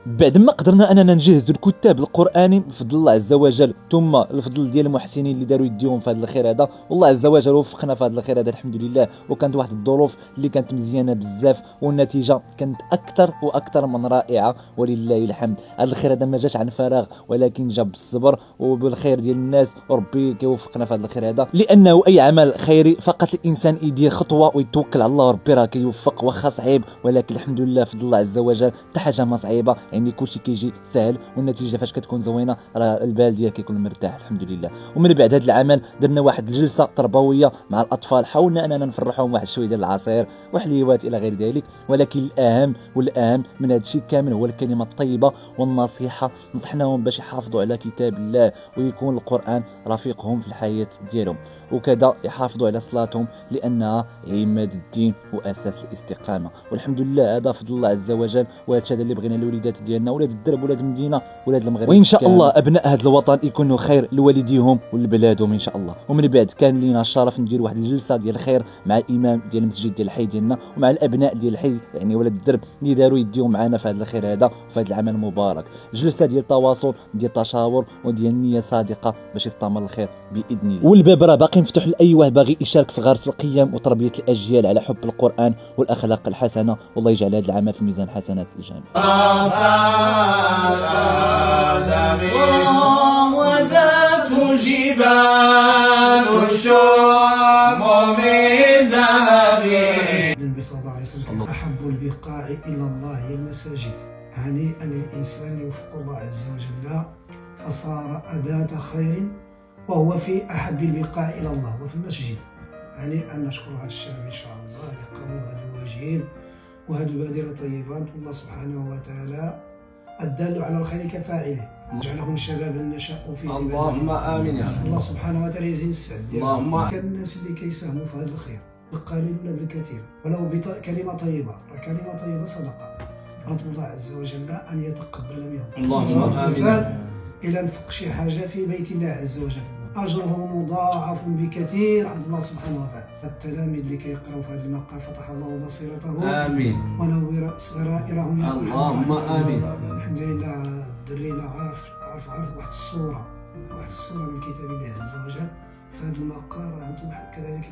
بعد ما قدرنا اننا نجهزوا الكتاب القراني بفضل الله عز وجل، ثم الفضل ديال المحسنين اللي داروا يديهم في هذا الخير هذا، والله عز وجل وفقنا في هذا الخير هذا الحمد لله. وكانت واحد الظروف اللي كانت مزيانه بزاف، والنتيجه كانت اكثر واكثر من رائعه ولله الحمد. هذا الخير هذا ما جاش عن فراغ، ولكن جا بالصبر وبالخير ديال الناس، وربي كيوفقنا في هذا الخير هذا، لانه اي عمل خيري فقط الانسان يدير خطوه ويتوكل على الله، وربي راه كيوفق. واخا صعيب ولكن الحمد لله فضل الله عز وجل، حتى حاجه ما صعيبه، يعني كلشي كيجي سهل، والنتيجه فاش كتكون زوينه راه البال ديالك كيكون مرتاح الحمد لله. ومن بعد هذا العمل درنا واحد الجلسه تربويه مع الاطفال، حاولنا اننا نفرحهم واحد شويه ديال العصير وحليوات الى غير ذلك، ولكن الاهم من هذا الشيء كامل هو الكلمه الطيبه والنصيحه. نصحناهم باش يحافظوا على كتاب الله، ويكون القران رفيقهم في الحياه ديالهم، وكذا يحافظوا على صلاتهم لانها عماد الدين واساس الاستقامه. والحمد لله هذا فضل الله عز وجل، وهذا الشيء اللي بغينا لوليدات ديالنا، ولاد الدرب، ولاد المدينه، ولاد المغرب، وان شاء الله ابناء هذا الوطن يكونوا خير لوالديهم ولبلادهم ان شاء الله. ومن بعد كان لينا الشرف ندير واحد الجلسه ديال الخير مع الامام ديال المسجد ديال الحي ديالنا، ومع الابناء ديال الحي، يعني ولاد الدرب اللي داروا يديهم معنا في هذا الخير هذا وفي هذا العمل المبارك. جلسه ديال التواصل، ديال التشاور، وديال نيه صادقه باش يستمر الخير باذن الله. والباب راه باقي مفتوح لاي واحد باغي يشارك في غرس القيم وتربيه الاجيال على حب القران والاخلاق الحسنه، والله يجعل هذا العمل في ميزان حسنات الجميع. وراودته جبال الشام من ذهب. النبي صلى الله عليه وسلم أحب البقاع إلى الله المساجد، يعني أن الإنسان يوفق الله عز وجل فصار أداة خير، وهو في أحب البقاع إلى الله وفي المسجد. يعني أن نشكر هذا الشعب إن شاء الله لقاموا هذا الواجهين وهذه البادرة الطيبات، والله سبحانه وتعالى الدال على الخير كفاعله، جعلهم شبابا نشأوا فيه. اللهم آمين يا رب. الله سبحانه وتعالى يزين السعد اللهم. كان الناس اللي كيساهموا في هذا الخير بالقليل ولا بالكثير، ولو بكلمة طيبة، كلمة طيبة صدقة، نطلب الله عز وجل أن يتقبل منهم. اللهم آمين. الإنسان إلى نفق شي حاجة في بيت الله عز وجل أجره مضاعف بكثير عند الله سبحانه وتعالى. التلاميذ اللي كيقراوا في هذا المقام فتح الله بصيرتهم آمين ونور سرائرهم. اللهم آمين. الحمد لله الدري لا عارف واحد الصورة من كتاب الله عز وجل في هذا المقام. أنتم كذلك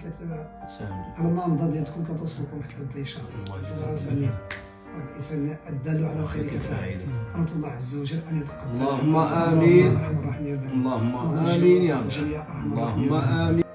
على ما نضاد ديالكم كتوصلكم حتى إن شاء الله. سمير الإنسان الدال على الخير كفاعله، نطلب الله عز وجل أن يتقبل. اللهم آمين. اللهم آمين. اللهم آمين يا رب. اللهم آمين.